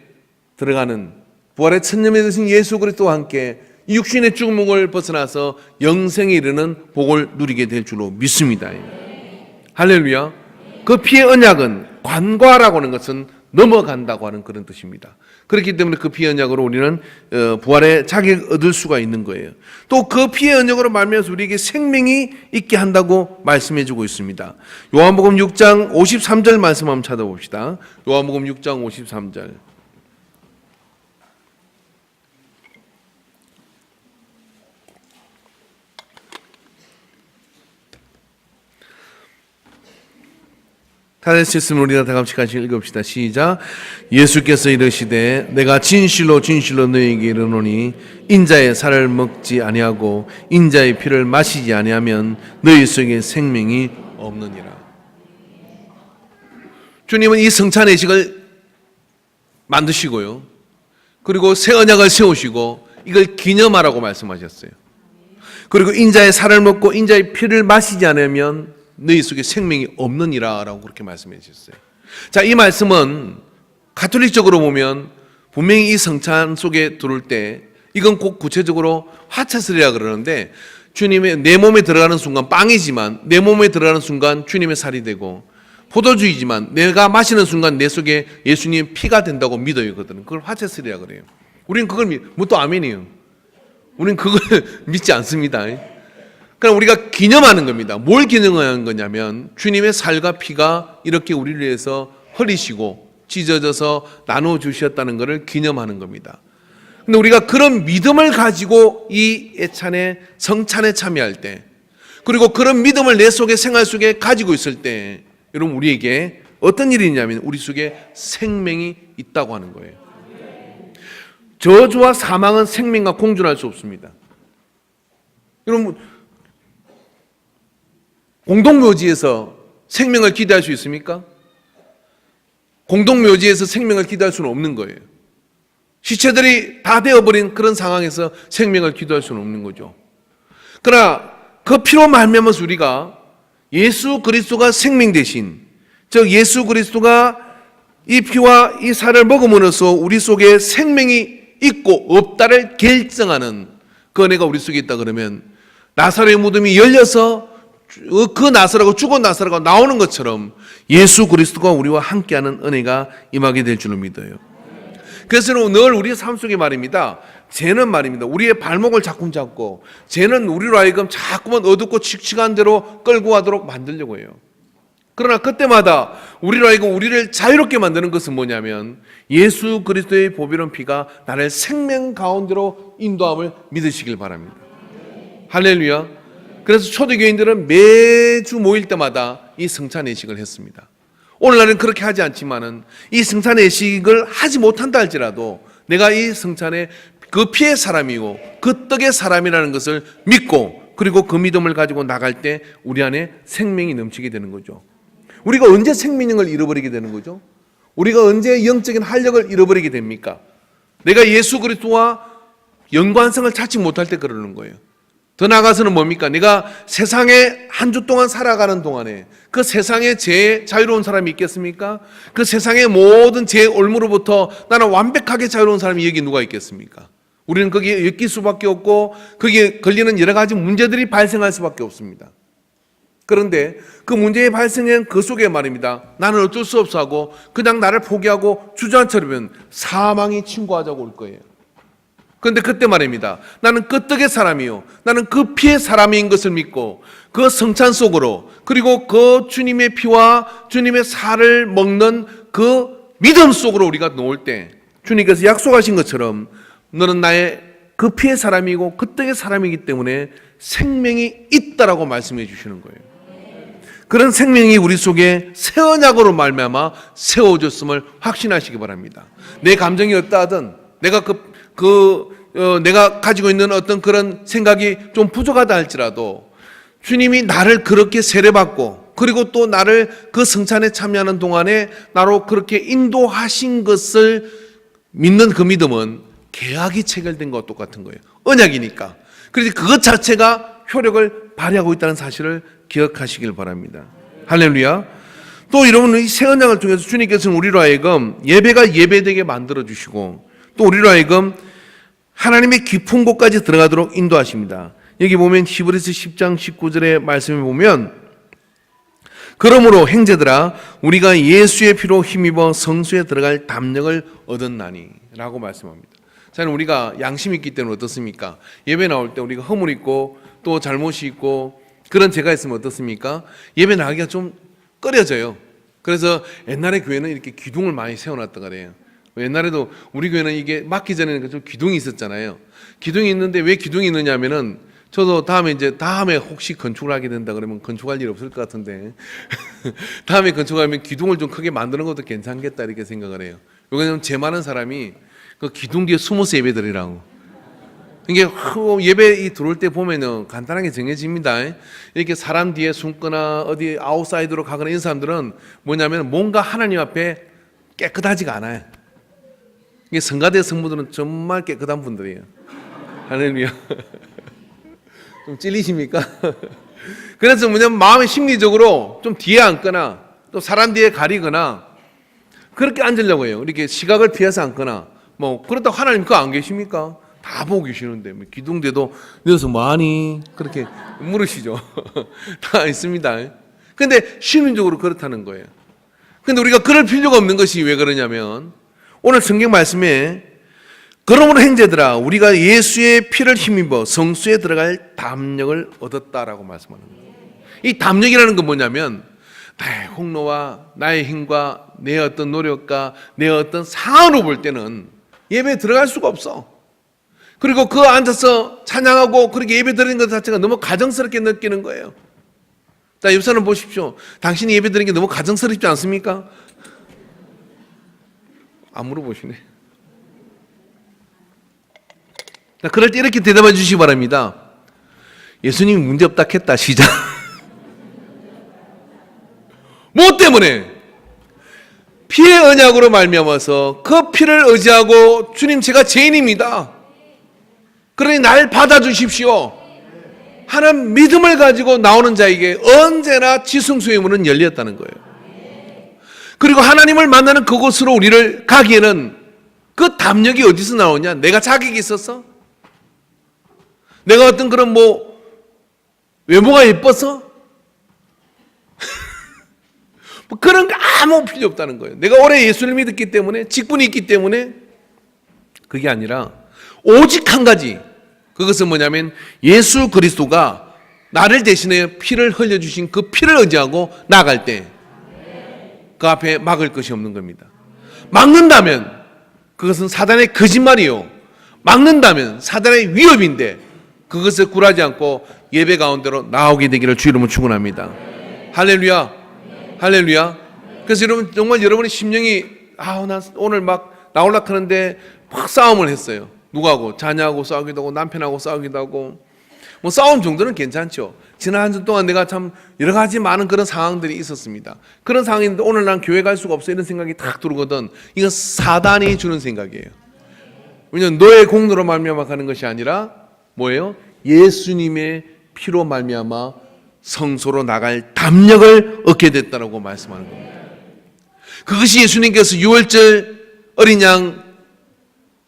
들어가는, 부활의 첫님에 드신 예수 그리스도와 함께 육신의 죽음을 벗어나서 영생에 이르는 복을 누리게 될 줄로 믿습니다. 할렐루야. 그 피의 언약은, 관과라고 하는 것은 넘어간다고 하는 그런 뜻입니다. 그렇기 때문에 그 피의 언약으로 우리는 부활의 자격을 얻을 수가 있는 거예요. 또 그 피의 언약으로 말미암아서 우리에게 생명이 있게 한다고 말씀해 주고 있습니다. 요한복음 6장 53절 말씀 한번 찾아봅시다. 요한복음 6장 53절. 다 같이 있으면 우리가 다 같이 읽읍시다. 시작. 예수께서 이르시되 내가 진실로 진실로 너희에게 이르노니 인자의 살을 먹지 아니하고 인자의 피를 마시지 아니하면 너희 속에 생명이 없느니라. 주님은 이 성찬 예식을 만드시고요, 그리고 새 언약을 세우시고 이걸 기념하라고 말씀하셨어요. 그리고 인자의 살을 먹고 인자의 피를 마시지 않으면 너희 속에 생명이 없느니라 라고 그렇게 말씀해 주셨어요. 자, 이 말씀은 가톨릭적으로 보면 분명히 이 성찬 속에 들어올 때 이건 꼭 구체적으로 화차슬이라 그러는데, 주님의 내 몸에 들어가는 순간 빵이지만 내 몸에 들어가는 순간 주님의 살이 되고, 포도주이지만 내가 마시는 순간 내 속에 예수님의 피가 된다고 믿어요. 그걸 화차슬이라 그래요. 우리는 그걸 또 아멘이에요. 우리는 그걸 믿지 않습니다. 그럼 우리가 기념하는 겁니다. 뭘 기념하는 거냐면, 주님의 살과 피가 이렇게 우리를 위해서 흘리시고 찢어져서 나눠주셨다는 것을 기념하는 겁니다. 근데 우리가 그런 믿음을 가지고 이 예찬에, 성찬에 참여할 때, 그리고 그런 믿음을 내 속에, 생활 속에 가지고 있을 때, 여러분 우리에게 어떤 일이 있냐면 우리 속에 생명이 있다고 하는 거예요. 저주와 사망은 생명과 공존할 수 없습니다. 여러분, 공동묘지에서 생명을 기대할 수 있습니까? 공동묘지에서 생명을 기대할 수는 없는 거예요. 시체들이 다 되어버린 그런 상황에서 생명을 기도할 수는 없는 거죠. 그러나 그 피로 말미암아서 우리가 예수 그리스도가 생명 대신, 즉 예수 그리스도가 이 피와 이 살을 먹음으로써 우리 속에 생명이 있고 없다를 결정하는 그 은혜가 우리 속에 있다 그러면, 나사로의 무덤이 열려서 그 나사로가, 죽은 나사로가 나오는 것처럼 예수 그리스도가 우리와 함께하는 은혜가 임하게 될 줄로 믿어요. 그래서 늘 우리의 삶 속에 말입니다, 죄는 말입니다, 우리의 발목을 자꾸 잡고, 죄는 우리로 하여금 자꾸만 어둡고 칙칙한 대로 끌고 가도록 만들려고 해요. 그러나 그때마다 우리로 하여금 우리를 자유롭게 만드는 것은 뭐냐면, 예수 그리스도의 보배로운 피가 나를 생명 가운데로 인도함을 믿으시길 바랍니다. 할렐루야. 그래서 초대교인들은 매주 모일 때마다 이 성찬 예식을 했습니다. 오늘날은 그렇게 하지 않지만은, 이 성찬 예식을 하지 못한다 할지라도 내가 이 성찬에 그 피의 사람이고 그 떡의 사람이라는 것을 믿고, 그리고 그 믿음을 가지고 나갈 때 우리 안에 생명이 넘치게 되는 거죠. 우리가 언제 생명력을 잃어버리게 되는 거죠? 우리가 언제 영적인 활력을 잃어버리게 됩니까? 내가 예수 그리스도와 연관성을 찾지 못할 때 그러는 거예요. 더 나아가서는 뭡니까? 내가 세상에 한 주 동안 살아가는 동안에 그 세상에 죄에 자유로운 사람이 있겠습니까? 그 세상의 모든 죄의 올무로부터 나는 완벽하게 자유로운 사람이 여기 누가 있겠습니까? 우리는 거기에 엮일 수밖에 없고 거기에 걸리는 여러 가지 문제들이 발생할 수밖에 없습니다. 그런데 그 문제의 발생은 그 속에 말입니다, 나는 어쩔 수 없어 하고 그냥 나를 포기하고 주저앉으려면 사망이 침공하자고 올 거예요. 그런데 그때 말입니다, 나는 그 떡의 사람이요, 나는 그 피의 사람인 것을 믿고 그 성찬 속으로, 그리고 그 주님의 피와 주님의 살을 먹는 그 믿음 속으로 우리가 놓을 때, 주님께서 약속하신 것처럼 너는 나의 그 피의 사람이고 그 떡의 사람이기 때문에 생명이 있다라고 말씀해 주시는 거예요. 그런 생명이 우리 속에 새 언약으로 말미암아 세워졌음을 확신하시기 바랍니다. 내 감정이 어떠하든, 내가 내가 가지고 있는 어떤 그런 생각이 좀 부족하다 할지라도 주님이 나를 그렇게 세례받고 그리고 또 나를 그 성찬에 참여하는 동안에 나로 그렇게 인도하신 것을 믿는 그 믿음은 계약이 체결된 것과 똑같은 거예요. 언약이니까. 그래서 그것 자체가 효력을 발휘하고 있다는 사실을 기억하시길 바랍니다. 할렐루야. 또 여러분, 이 새 언약을 통해서 주님께서는 우리로 하여금 예배가 예배되게 만들어 주시고 또 우리로 하여금 하나님의 깊은 곳까지 들어가도록 인도하십니다. 여기 보면 히브리서 10장 19절의 말씀을 보면 그러므로 형제들아 우리가 예수의 피로 힘입어 성소에 들어갈 담력을 얻었나니 라고 말씀합니다. 저는 우리가 양심이 있기 때문에 어떻습니까? 예배 나올 때 우리가 허물 있고 또 잘못이 있고 그런 죄가 있으면 어떻습니까? 예배 나가기가 좀 꺼려져요. 그래서 옛날에 교회는 이렇게 기둥을 많이 세워놨던 거래요. 옛날에도 우리 교회는 이게 막기 전에는 좀 기둥이 있었잖아요. 기둥이 있는데 왜 기둥이 있느냐 하면은 저도 다음에 혹시 건축을 하게 된다 그러면 건축할 일 없을 것 같은데 다음에 건축하면 기둥을 좀 크게 만드는 것도 괜찮겠다 이렇게 생각을 해요. 왜냐하면 죄 많은 사람이 그 기둥 뒤에 숨어서 예배 드리라고. 이게 예배 들어올 때 보면은 간단하게 정해집니다. 이렇게 사람 뒤에 숨거나 어디 아웃사이드로 가거나 이런 사람들은 뭐냐면 뭔가 하나님 앞에 깨끗하지가 않아요. 이게 성가대 성부들은 정말 깨끗한 분들이에요. 할렐루야. 좀 찔리십니까? 그래서 뭐냐면 마음의 심리적으로 좀 뒤에 앉거나 또 사람 뒤에 가리거나 그렇게 앉으려고 해요. 이렇게 시각을 피해서 앉거나 뭐 그렇다고 하나님 그거 안 계십니까? 다 보고 계시는데 뭐 기둥대도 내서 많이 그렇게 물으시죠. 다 있습니다. 근데 심리적으로 그렇다는 거예요. 근데 우리가 그럴 필요가 없는 것이 왜 그러냐면 오늘 성경 말씀에 그러므로 형제들아 우리가 예수의 피를 힘입어 성소에 들어갈 담력을 얻었다라고 말씀하는 거예요. 이 담력이라는 건 뭐냐면 나의 홍로와 나의 힘과 내 어떤 노력과 내 어떤 상황으로 볼 때는 예배에 들어갈 수가 없어. 그리고 그 앉아서 찬양하고 그렇게 예배 드리는 것 자체가 너무 가정스럽게 느끼는 거예요. 자, 옆 사람 보십시오. 당신이 예배 드리는 게 너무 가정스럽지 않습니까? 안 물어보시네. 자, 그럴 때 이렇게 대답해 주시기 바랍니다. 예수님이 문제없다 했다. 시작. 뭐 때문에? 피의 언약으로 말미암아서 그 피를 의지하고 주님 제가 죄인입니다. 그러니 날 받아주십시오 하는 믿음을 가지고 나오는 자에게 언제나 지성소의 문은 열렸다는 거예요. 그리고 하나님을 만나는 그곳으로 우리를 가기에는 그 담력이 어디서 나오냐? 내가 자격이 있어서? 내가 어떤 그런 외모가 예뻐서? 그런 거 아무 필요 없다는 거예요. 내가 오래 예수를 믿었기 때문에 직분이 있기 때문에 그게 아니라 오직 한 가지 그것은 뭐냐면 예수 그리스도가 나를 대신해 피를 흘려주신 그 피를 의지하고 나아갈 때 그 앞에 막을 것이 없는 겁니다. 막는다면 그것은 사단의 거짓말이요 막는다면 사단의 위협인데 그것을 굴하지 않고 예배 가운데로 나오게 되기를 주 이름으로 축원합니다. 할렐루야. 할렐루야. 그래서 여러분 정말 여러분의 심령이 난 오늘 막 나오려고 하는데 막 싸움을 했어요. 누구하고? 자녀하고 싸우기도 하고 남편하고 싸우기도 하고 싸움 정도는 괜찮죠. 지난 한 주 동안 내가 참 여러 가지 많은 그런 상황들이 있었습니다. 그런 상황인데 오늘 난 교회 갈 수가 없어 이런 생각이 딱 들거든. 이건 사단이 주는 생각이에요. 왜냐하면 너의 공로로 말미암아 가는 것이 아니라 뭐예요? 예수님의 피로 말미암아 성소로 나갈 담력을 얻게 됐다라고 말씀하는 겁니다. 그것이 예수님께서 유월절 어린 양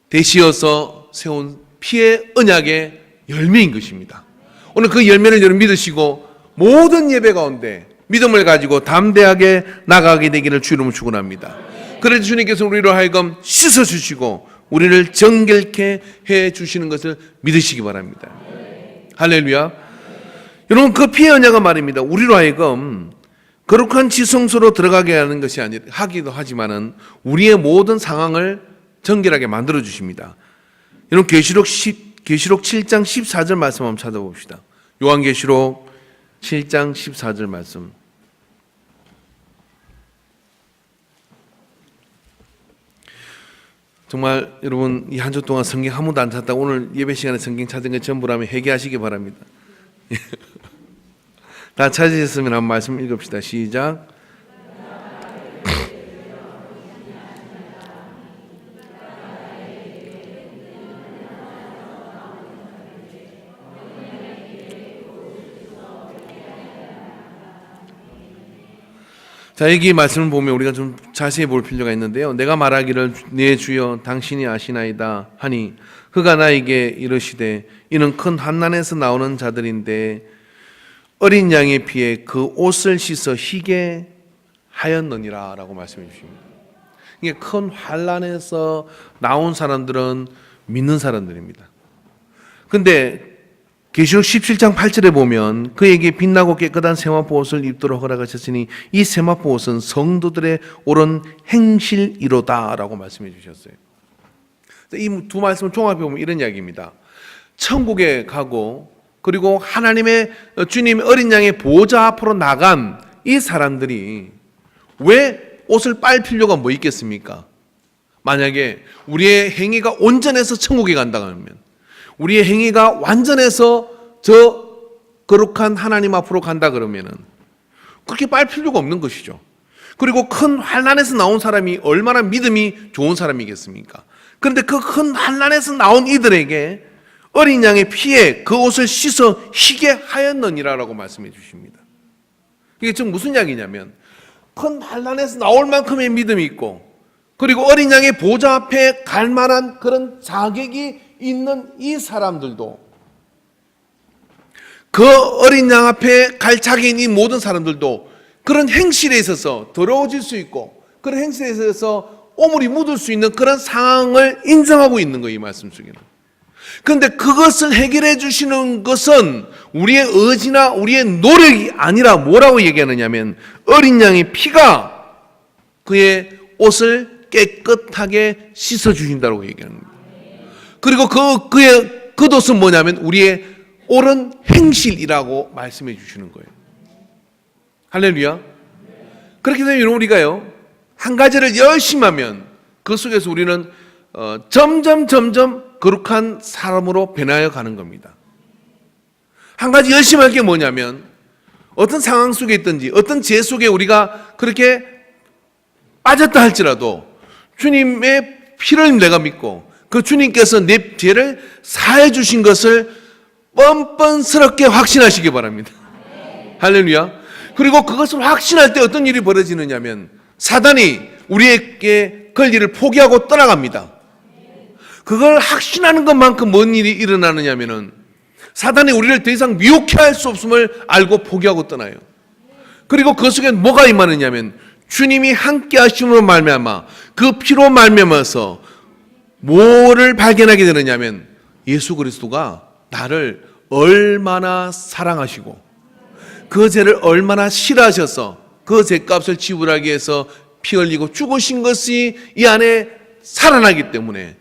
대시어서 세운 피의 언약의 열매인 것입니다. 오늘 그 열매를 여러분 믿으시고 모든 예배 가운데 믿음을 가지고 담대하게 나가게 되기를 주 이름으로 축원합니다. 그래서 주님께서 우리로 하여금 씻어주시고 우리를 정결케 해주시는 것을 믿으시기 바랍니다. 할렐루야. 여러분 그 피의 언약은 말입니다. 우리로 하여금 거룩한 지성소로 들어가게 하는 것이 아니라 하기도 하지만은 우리의 모든 상황을 정결하게 만들어 주십니다. 여러분 계시록 7장 14절 말씀 한번 찾아봅시다. 요한계시록 7장 14절 말씀. 정말 여러분 이 한 주 동안 성경 한 번도 안 찾다가 오늘 예배 시간에 성경 찾은 게 전부라면 회개하시기 바랍니다. 다 찾으셨으면 한번 말씀 읽읍시다. 시작. 자, 여기 말씀을 보면 우리가 좀 자세히 볼 필요가 있는데요. 내가 말하기를 네 주여 당신이 아시나이다 하니 그가 나에게 이르시되 이는 큰 환난에서 나오는 자들인데 어린 양의 피에 그 옷을 씻어 희게 하였느니라 라고 말씀해 주십니다. 이게 큰 환난에서 나온 사람들은 믿는 사람들입니다. 근데 계시록 17장 8절에 보면 그에게 빛나고 깨끗한 세마포 옷을 입도록 허락하셨으니 이 세마포 옷은 성도들의 옳은 행실이로다 라고 말씀해 주셨어요. 이 두 말씀을 종합해 보면 이런 이야기입니다. 천국에 가고 그리고 하나님의 주님의 어린 양의 보좌 앞으로 나간 이 사람들이 왜 옷을 빨 필요가 뭐 있겠습니까? 만약에 우리의 행위가 온전해서 천국에 간다고 하면, 우리의 행위가 완전해서 저 거룩한 하나님 앞으로 간다 그러면은 그렇게 빨 필요가 없는 것이죠. 그리고 큰 환난에서 나온 사람이 얼마나 믿음이 좋은 사람이겠습니까? 그런데 그 큰 환난에서 나온 이들에게 어린 양의 피에 그 옷을 씻어 희게 하였느니라라고 말씀해 주십니다. 이게 지금 무슨 이야기냐면 큰 환난에서 나올 만큼의 믿음이 있고 그리고 어린 양의 보좌 앞에 갈 만한 그런 자격이 있는 이 사람들도 그 어린 양 앞에 갈 자격이 있는 이 모든 사람들도 그런 행실에 있어서 더러워질 수 있고 그런 행실에 있어서 오물이 묻을 수 있는 그런 상황을 인정하고 있는 거예요. 이 말씀 속에는. 그런데 그것을 해결해 주시는 것은 우리의 의지나 우리의 노력이 아니라 뭐라고 얘기하느냐 하면 어린 양의 피가 그의 옷을 깨끗하게 씻어 주신다고 얘기하는 겁니다. 그리고 그의 겉옷은 뭐냐면 우리의 옳은 행실이라고 말씀해 주시는 거예요. 할렐루야. 그렇게 되면 우리가요 한 가지를 열심히 하면 그 속에서 우리는 점점 거룩한 사람으로 변하여 가는 겁니다. 한 가지 열심히 할 게 뭐냐면 어떤 상황 속에 있든지 어떤 죄 속에 우리가 그렇게 빠졌다 할지라도 주님의 피를 내가 믿고 그 주님께서 내 죄를 사해 주신 것을 뻔뻔스럽게 확신하시기 바랍니다. 할렐루야. 그리고 그것을 확신할 때 어떤 일이 벌어지느냐면 사단이 우리에게 권리를 포기하고 떠나갑니다. 그걸 확신하는 것만큼 뭔 일이 일어나느냐면은 사단이 우리를 더 이상 미혹해 할 수 없음을 알고 포기하고 떠나요. 그리고 그 속에 뭐가 임하느냐면 주님이 함께 하심으로 말미암아 그 피로 말미암아서 뭐를 발견하게 되느냐면 예수 그리스도가 나를 얼마나 사랑하시고 그 죄를 얼마나 싫어하셔서 그 죄값을 지불하기 위해서 피 흘리고 죽으신 것이 이 안에 살아나기 때문에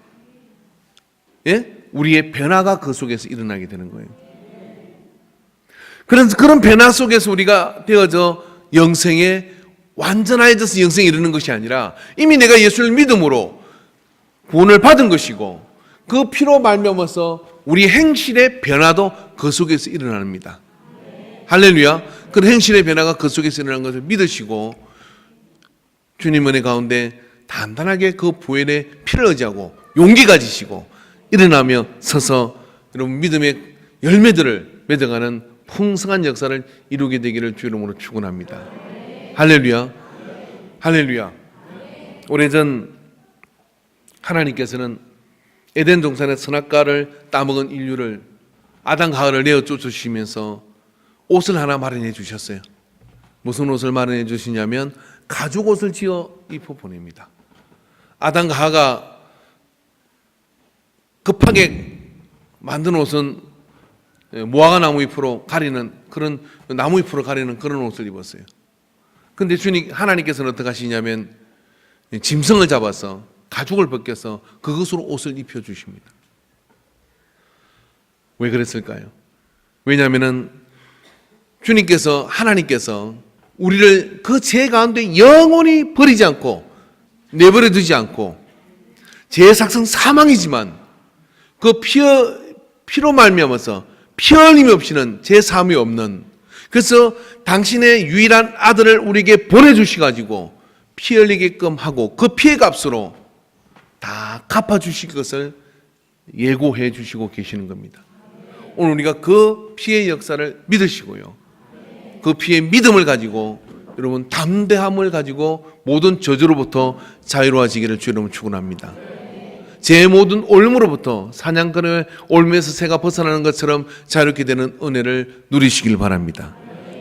우리의 변화가 그 속에서 일어나게 되는 거예요. 그런 변화 속에서 우리가 되어져 영생에 완전해져서 영생에 이르는 것이 아니라 이미 내가 예수를 믿음으로 구원을 받은 것이고 그 피로 말미암아서 우리 행실의 변화도 그 속에서 일어납니다. 할렐루야. 그 행실의 변화가 그 속에서 일어나는 것을 믿으시고 주님 은혜 가운데 단단하게 그 보혈의 피를 의지하고 용기 가지시고 일어나며 서서 여러분 믿음의 열매들을 맺어가는 풍성한 역사를 이루게 되기를 주 이름으로 축원합니다. 할렐루야. 할렐루야. 오래전 하나님께서는 에덴 동산의 선악과를 따먹은 인류를 아담과 하와를 내어 쫓으시면서 옷을 하나 마련해 주셨어요. 무슨 옷을 마련해 주시냐면 가죽 옷을 지어 입혀 보냅니다. 아담과 하와가 급하게 만든 옷은 무화과 나무 잎으로 가리는 그런 나무 잎으로 가리는 그런 옷을 입었어요. 근데 주님 하나님께서는 어떻게 하시냐면 짐승을 잡아서 가죽을 벗겨서 그것으로 옷을 입혀 주십니다. 왜 그랬을까요? 왜냐하면은 주님께서 하나님께서 우리를 그 죄 가운데 영원히 버리지 않고 내버려 두지 않고 죄의 삭성 사망이지만 그 피로 말미암아서 피 흘림 없이는 죄 사함이 없는 그래서 당신의 유일한 아들을 우리에게 보내주셔가지고 피 흘리게끔 하고 그 피의 값으로 다 갚아주실 것을 예고해 주시고 계시는 겁니다. 오늘 우리가 그 피의 역사를 믿으시고요, 그 피의 믿음을 가지고 여러분 담대함을 가지고 모든 저주로부터 자유로워지기를 주 이름으로 축원합니다. 제 모든 올무로부터 사냥꾼의 올무에서 새가 벗어나는 것처럼 자유롭게 되는 은혜를 누리시길 바랍니다.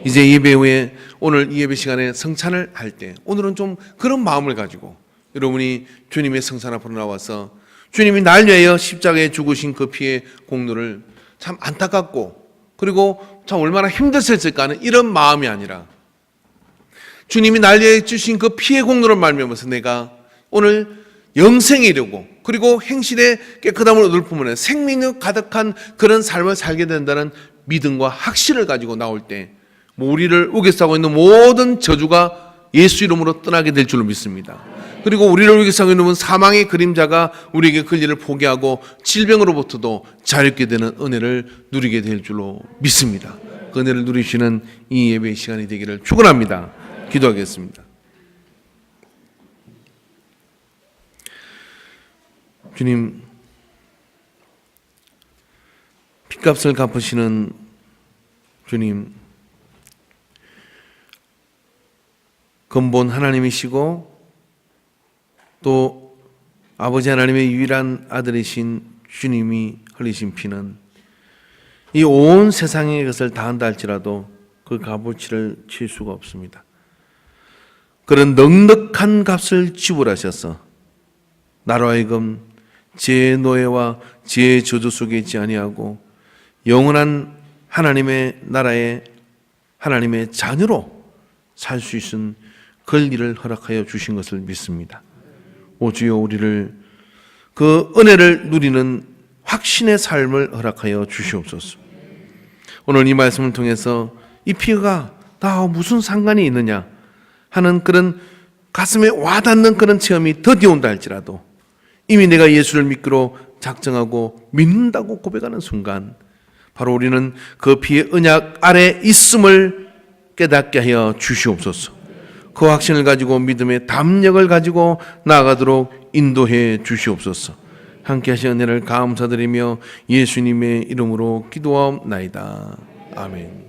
이제 예배 후에 오늘 이 예배 시간에 성찬을 할 때 오늘은 좀 그런 마음을 가지고 여러분이 주님의 성찬 앞으로 나와서 주님이 날 위하여 십자가에 죽으신 그 피의 공로를 참 안타깝고 그리고 참 얼마나 힘드셨을까 하는 이런 마음이 아니라 주님이 날 위하여 주신 그 피의 공로를 말미암아서 내가 오늘 영생에 이르고 그리고 행실의 깨끗함을 얻을 뿐만 아니라 생명력 가득한 그런 삶을 살게 된다는 믿음과 확신을 가지고 나올 때 우리를 우겨싸고 있는 모든 저주가 예수 이름으로 떠나게 될 줄로 믿습니다. 그리고 우리를 우겨싸고 있는 사망의 그림자가 우리에게 그 일을 포기하고 질병으로부터도 자유롭게 되는 은혜를 누리게 될 줄로 믿습니다. 그 은혜를 누리시는 이 예배의 시간이 되기를 축원합니다. 기도하겠습니다. 주님, 핏값을 갚으시는 주님, 근본 하나님이시고 또 아버지 하나님의 유일한 아들이신 주님이 흘리신 피는 이 온 세상의 것을 다한다 할지라도 그 값어치를 칠 수가 없습니다. 그런 넉넉한 값을 지불하셔서 나로 하여금 제 노예와 제 저주 속에 있지 아니하고 영원한 하나님의 나라의 하나님의 자녀로 살 수 있는 그 일을 허락하여 주신 것을 믿습니다. 오 주여, 우리를 그 은혜를 누리는 확신의 삶을 허락하여 주시옵소서. 오늘 이 말씀을 통해서 이 피가 다 무슨 상관이 있느냐 하는 그런 가슴에 와닿는 그런 체험이 더디 온다 할지라도 이미 내가 예수를 믿기로 작정하고 믿는다고 고백하는 순간 바로 우리는 그 피의 언약 아래 있음을 깨닫게 하여 주시옵소서. 그 확신을 가지고 믿음의 담력을 가지고 나아가도록 인도해 주시옵소서. 함께 하신 은혜를 감사드리며 예수님의 이름으로 기도하옵나이다. 아멘.